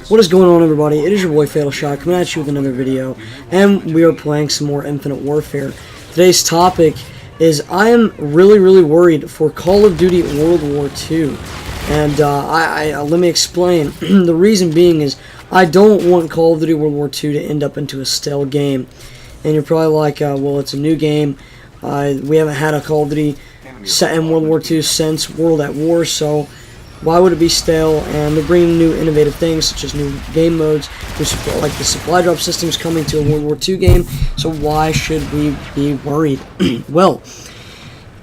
What is going on, everybody? It is your boy Fatal Shot coming at you with another video, and we are playing some more Infinite Warfare. Today's topic is I am really worried for Call of Duty World War II, and let me explain. The reason being is I don't want Call of Duty World War II to end up into a stale game, and you're probably like, well, it's a new game. We haven't had a Call of Duty set in World War II since World at War, so why would it be stale? And they're bringing new innovative things such as new game modes, like the supply drop systems coming to a World War II game, so why should we be worried? Well,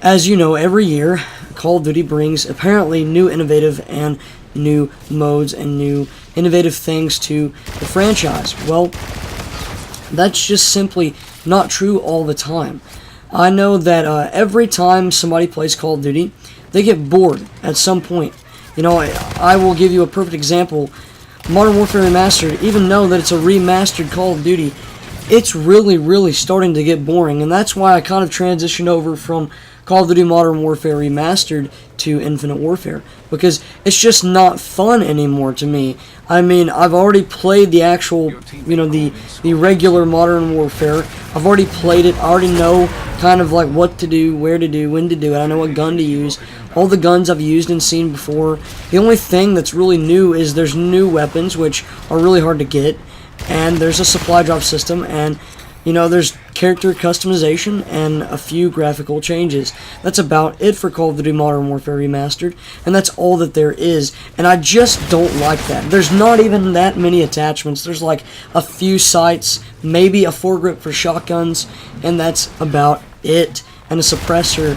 as you know, every year Call of Duty brings apparently new innovative and new modes and new innovative things to the franchise. Well, that's just simply not true all the time. I know that every time somebody plays Call of Duty, they get bored at some point. You know, I will give you a perfect example. Modern Warfare Remastered, even though that it's a remastered Call of Duty, it's really starting to get boring, and that's why I kind of transitioned over from Call of Duty Modern Warfare Remastered to Infinite Warfare, because it's just not fun anymore to me. I mean, I've already played the actual, you know, the regular Modern Warfare. I've already played it. I already know kind of like what to do, where to do, when to do it. I know what gun to use. All the guns I've used and seen before. The only thing that's really new is there's new weapons, which are really hard to get, and there's a supply drop system, and you know, there's character customization and a few graphical changes. That's about it for Call of Duty Modern Warfare Remastered, and that's all that there is. And I just don't like that. There's not even that many attachments. There's like a few sights, maybe a foregrip for shotguns, and that's about it. And a suppressor.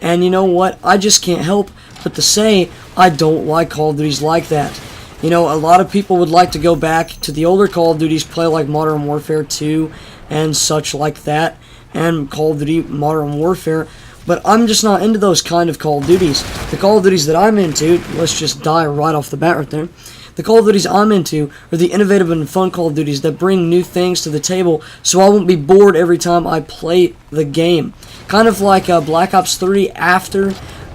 And you know what? I just can't help but to say I don't like Call of Duties like that. You know, a lot of people would like to go back to the older Call of Duties, play like Modern Warfare 2 and such like that, and Call of Duty Modern Warfare, but I'm just not into those kind of Call of Duties. The Call of Duties that I'm into, let's just die right off the bat right there, the Call of Duties I'm into are the innovative and fun Call of Duties that bring new things to the table, so I won't be bored every time I play the game. Kind of like Black Ops 3 after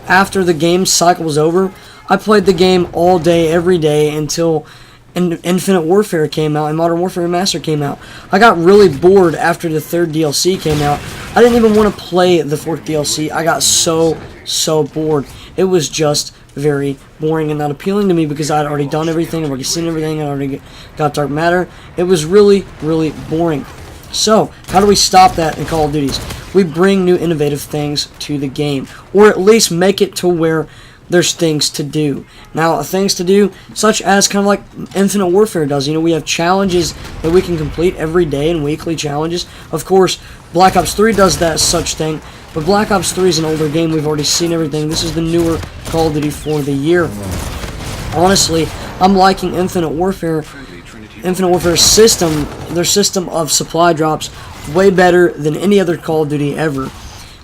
the game cycle was over. I played the game all day, every day, until Infinite Warfare came out and Modern Warfare Remastered came out. I got really bored after the third DLC came out. I didn't even want to play the fourth DLC. I got so bored. It was just very boring and not appealing to me because I'd already done everything, I'd already seen everything, I'd already got Dark Matter. It was really boring. So, how do we stop that in Call of Duties? We bring new innovative things to the game, or at least make it to where there's things to do. Now, things to do, such as kind of like Infinite Warfare does. You know, we have challenges that we can complete every day and weekly challenges. Of course, Black Ops 3 does that such thing, but Black Ops 3 is an older game. We've already seen everything. This is the newer Call of Duty for the year. Honestly, I'm liking Infinite Warfare's system, their system of supply drops, way better than any other Call of Duty ever.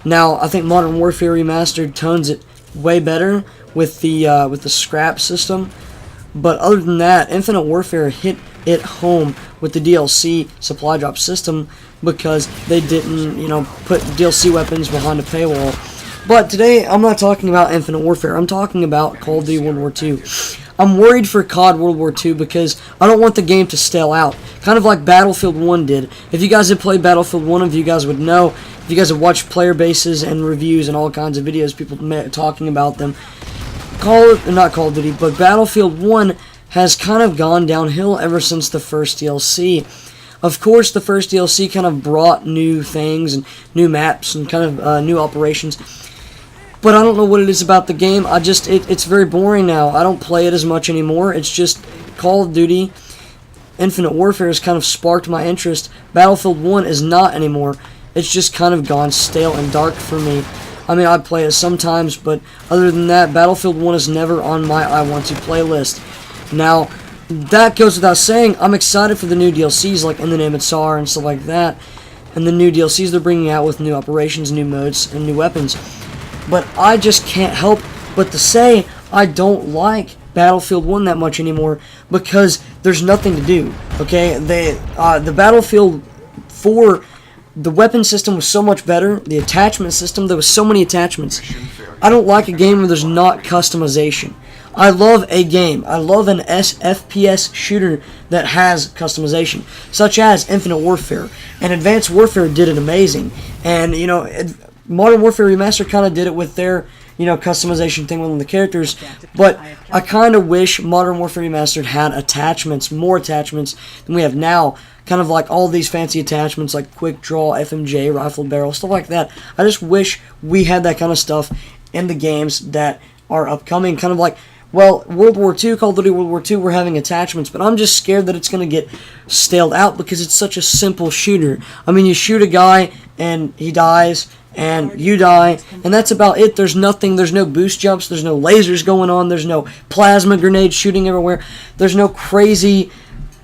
Now, I think Modern Warfare Remastered tones it way better with the scrap system, but other than that, Infinite Warfare hit it home with the DLC supply drop system because they didn't, you know, put DLC weapons behind a paywall. But today, I'm not talking about Infinite Warfare. I'm talking about Call of Duty World War II. I'm worried for COD World War II because I don't want the game to stale out. Kind of like Battlefield 1 did. If you guys had played Battlefield 1, you guys would know. If you guys have watched player bases and reviews and all kinds of videos, people talking about them, not Call of Duty, but Battlefield 1 has kind of gone downhill ever since the first DLC. Of course, the first DLC kind of brought new things and new maps and kind of new operations. But I don't know what it is about the game. It's very boring now. I don't play it as much anymore. It's just Call of Duty Infinite Warfare has kind of sparked my interest. Battlefield 1 is not anymore. It's just kind of gone stale and dark for me. I mean, I play it sometimes, but other than that, Battlefield 1 is never on my I want to play list. Now, that goes without saying, I'm excited for the new DLCs like In the Name of Tsar and stuff like that. And the new DLCs they're bringing out with new operations, new modes, and new weapons. But I just can't help but to say I don't like Battlefield 1 that much anymore because there's nothing to do. Okay, the Battlefield 4, the weapon system was so much better. The attachment system, there was so many attachments. I don't like a game where there's not customization. I love a game. I love an FPS shooter that has customization, such as Infinite Warfare. And Advanced Warfare did it amazing. And, you know, Modern Warfare Remastered kind of did it with their, you know, customization thing with the characters. But I kind of wish Modern Warfare Remastered had attachments, more attachments than we have now. Kind of like all these fancy attachments like quick draw, FMJ, rifle barrel, stuff like that. I just wish we had that kind of stuff in the games that are upcoming. Kind of like, well, World War II, Call of Duty World War II, we're having attachments, but I'm just scared that it's going to get staled out because it's such a simple shooter. I mean, you shoot a guy and he dies, and you die, and that's about it. There's nothing, there's no boost jumps, there's no lasers going on, there's no plasma grenades shooting everywhere, there's no crazy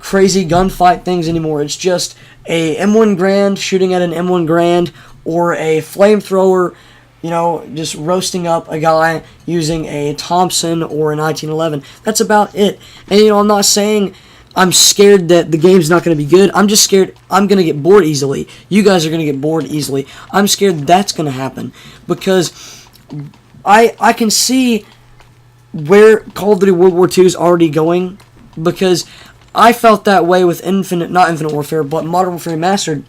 gunfight things anymore. It's just a M1 Grand shooting at an M1 Grand, or a flamethrower, you know, just roasting up a guy using a Thompson or a 1911. That's about it. And, you know, I'm not saying I'm scared that the game's not going to be good. I'm just scared I'm going to get bored easily. You guys are going to get bored easily. I'm scared that's going to happen, because I can see where Call of Duty World War II is already going, because I felt that way with not Infinite Warfare, but Modern Warfare Remastered.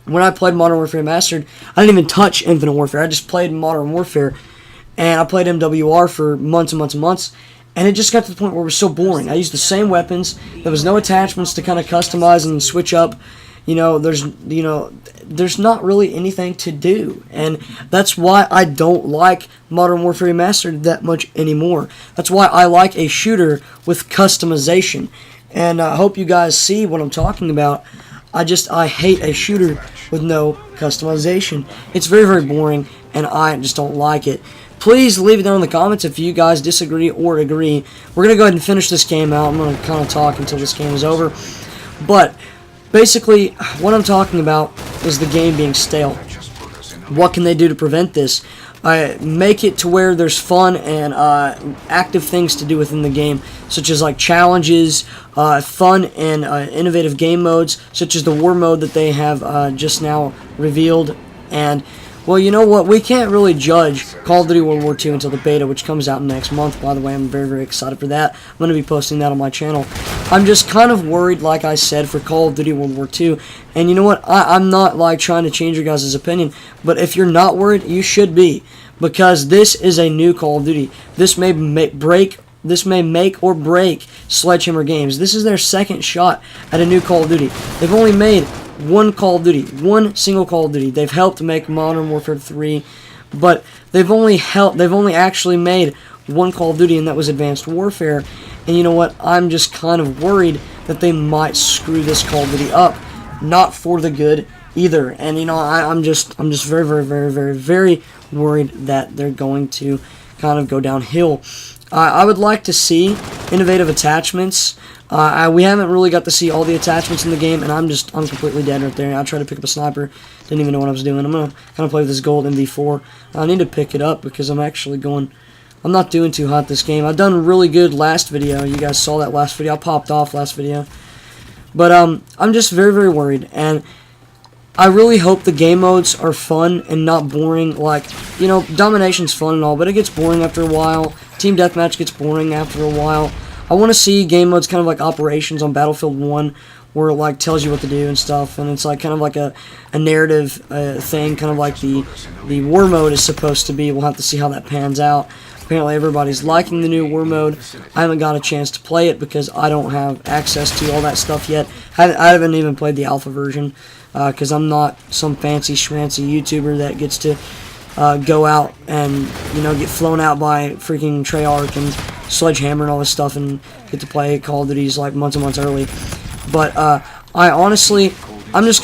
When I played Modern Warfare Remastered, I didn't even touch Infinite Warfare. I just played Modern Warfare, and I played MWR for months and months and months, and it just got to the point where it was so boring. I used the same weapons. There was no attachments to kind of customize and switch up. You know, there's not really anything to do, and that's why I don't like Modern Warfare Remastered that much anymore. That's why I like a shooter with customization. And I hope you guys see what I'm talking about. I hate a shooter with no customization. It's very, very boring, and I just don't like it. Please leave it down in the comments if you guys disagree or agree. We're going to go ahead and finish this game out. I'm going to kind of talk until this game is over. But basically, what I'm talking about is the game being stale. What can they do to prevent this? Make it to where there's fun and active things to do within the game, such as like challenges, fun and innovative game modes, such as the war mode that they have just now revealed. And, well, you know what? We can't really judge Call of Duty World War II until the beta, which comes out next month. By the way, I'm very, very excited for that. I'm going to be posting that on my channel. I'm just kind of worried, like I said, for Call of Duty World War II. And you know what? I'm not like trying to change your guys' opinion, but if you're not worried, you should be, because this is a new Call of Duty. This may make or break Sledgehammer Games. This is their second shot at a new Call of Duty. They've only made one Call of Duty, one single Call of Duty. They've helped make Modern Warfare 3, but they've only actually made one Call of Duty, and that was Advanced Warfare. And you know what? I'm just kind of worried that they might screw this Call of Duty up, not for the good either. And you know, I'm just very, very, very, very, very worried that they're going to kind of go downhill. I would like to see innovative attachments. We haven't really got to see all the attachments in the game, and I'm completely dead right there. I tried to pick up a sniper, didn't even know what I was doing. I'm gonna kind of play with this gold MV4. I need to pick it up because I'm not doing too hot this game. I've done really good last video. You guys saw that last video. I popped off last video, but I'm just very, very worried, and I really hope the game modes are fun and not boring. Like, you know, domination's fun and all, but it gets boring after a while. Team deathmatch gets boring after a while. I want to see game modes kind of like Operations on Battlefield 1, where it like tells you what to do and stuff, and it's like kind of like a narrative thing, kind of like the war mode is supposed to be. We'll have to see how that pans out. Apparently everybody's liking the new war mode. I haven't got a chance to play it because I don't have access to all that stuff yet. I haven't even played the alpha version because I'm not some fancy schmancy YouTuber that gets to go out and, you know, get flown out by freaking Treyarch and Sledgehammer and all this stuff and get to play Call of Duties like months and months early. But I'm just going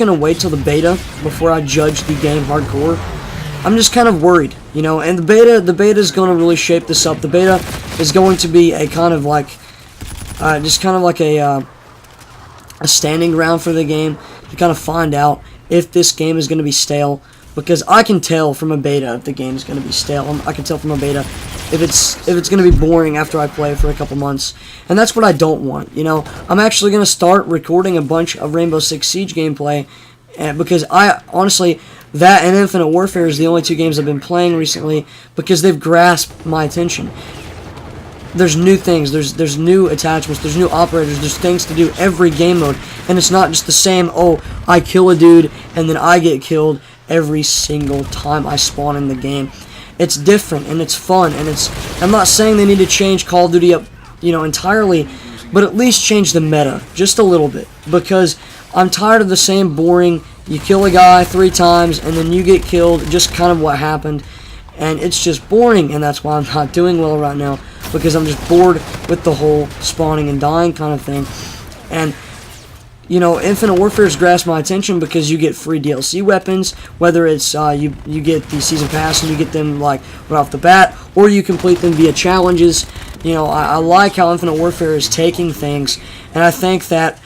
to wait till the beta before I judge the game hardcore. I'm just kind of worried, you know, and the beta is going to really shape this up. The beta is going to be a kind of like, just kind of like a standing ground for the game to kind of find out if this game is going to be stale, because I can tell from a beta if the game is going to be stale. I can tell from a beta if it's going to be boring after I play it for a couple months, and that's what I don't want. You know, I'm actually going to start recording a bunch of Rainbow Six Siege gameplay, because I honestly, that and Infinite Warfare is the only two games I've been playing recently because they've grasped my attention. there's new things, there's new attachments, there's new operators, there's things to do every game mode, and it's not just the same, oh, I kill a dude and then I get killed every single time I spawn in the game. It's different and it's fun, and I'm not saying they need to change Call of Duty up, entirely, but at least change the meta just a little bit, because I'm tired of the same boring, you kill a guy 3 times and then you get killed, just kind of what happened, and it's just boring, and that's why I'm not doing well right now, because I'm just bored with the whole spawning and dying kind of thing. And Infinite Warfare has grasped my attention because you get free DLC weapons, whether it's you get the season pass and you get them like right off the bat, or you complete them via challenges. I like how Infinite Warfare is taking things, and I think that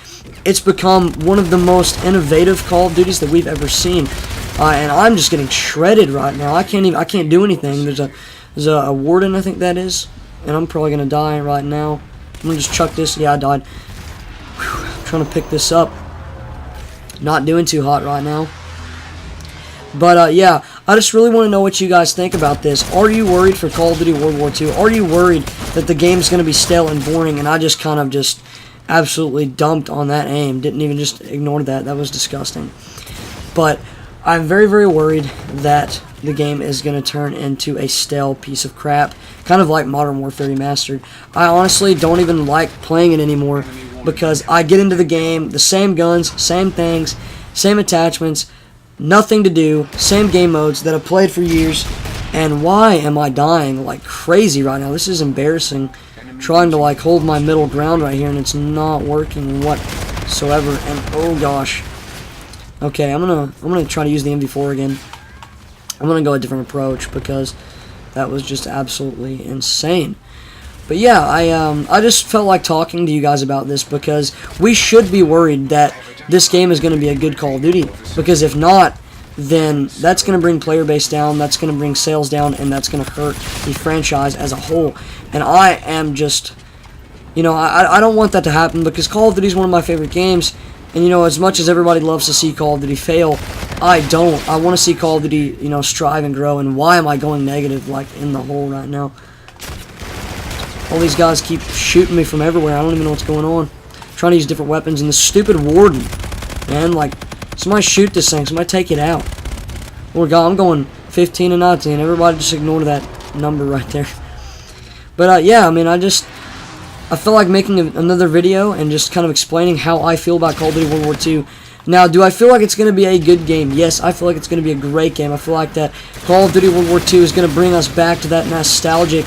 it's become one of the most innovative Call of Duties that we've ever seen. And I'm just getting shredded right now. I can't do anything. There's a warden, I think that is, and I'm probably gonna die right now. I'm gonna just chuck this. Yeah, I died. Whew, I'm trying to pick this up. Not doing too hot right now. But yeah, I just really want to know what you guys think about this. Are you worried for Call of Duty World War II? Are you worried that the game's gonna be stale and boring? And I just kind of just absolutely dumped on that aim. Didn't even just ignore that. That was disgusting. But I'm very, very worried that the game is going to turn into a stale piece of crap, kind of like Modern Warfare Remastered. I honestly don't even like playing it anymore, because I get into the game, the same guns, same things, same attachments, nothing to do, same game modes that I've played for years, and why am I dying like crazy right now? This is embarrassing. Trying to like hold my middle ground right here, and it's not working whatsoever, and oh gosh. Okay, I'm gonna try to use the MV4 again. I'm gonna go a different approach, because that was just absolutely insane. But yeah, I just felt like talking to you guys about this, because we should be worried that this game is going to be a good Call of Duty, because if not, then that's going to bring player base down, that's going to bring sales down, and that's going to hurt the franchise as a whole. And I am just, I don't want that to happen, because Call of Duty is one of my favorite games. And as much as everybody loves to see Call of Duty fail, I don't. I want to see Call of Duty, strive and grow. And why am I going negative, like, in the hole right now? All these guys keep shooting me from everywhere. I don't even know what's going on. I'm trying to use different weapons, and the stupid warden, man, like, somebody shoot this thing. Somebody take it out. I'm going 15 and 19. Everybody just ignore that number right there. But yeah, I mean, I feel like making another video and just kind of explaining how I feel about Call of Duty World War II. Now, do I feel like it's going to be a good game? Yes, I feel like it's going to be a great game. I feel like that Call of Duty World War II is going to bring us back to that nostalgic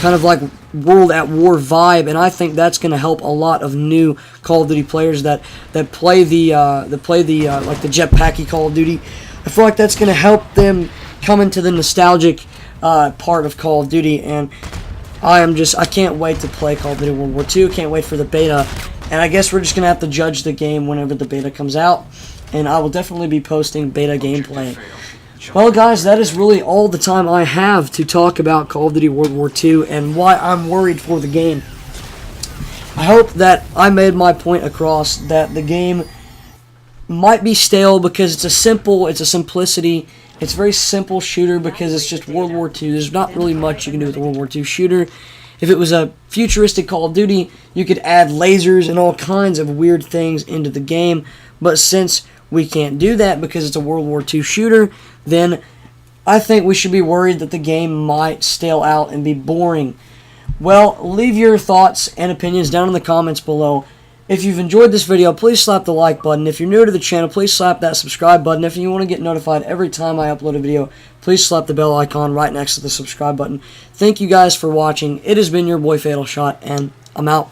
kind of like World at War vibe, and I think that's going to help a lot of new Call of Duty players that play the like the jetpacky Call of Duty. I feel like that's going to help them come into the nostalgic part of Call of Duty, and I can't wait to play Call of Duty World War II. Can't wait for the beta. And I guess we're just going to have to judge the game whenever the beta comes out. And I will definitely be posting beta gameplay. Well, guys, that is really all the time I have to talk about Call of Duty World War II and why I'm worried for the game. I hope that I made my point across, that the game might be stale because it's a simplicity. It's a very simple shooter because it's just World War II. There's not really much you can do with a World War II shooter. If it was a futuristic Call of Duty, you could add lasers and all kinds of weird things into the game. But since we can't do that because it's a World War II shooter, then I think we should be worried that the game might stale out and be boring. Well, leave your thoughts and opinions down in the comments below. If you've enjoyed this video, please slap the like button. If you're new to the channel, please slap that subscribe button. If you want to get notified every time I upload a video, please slap the bell icon right next to the subscribe button. Thank you guys for watching. It has been your boy Fatal Shot, and I'm out.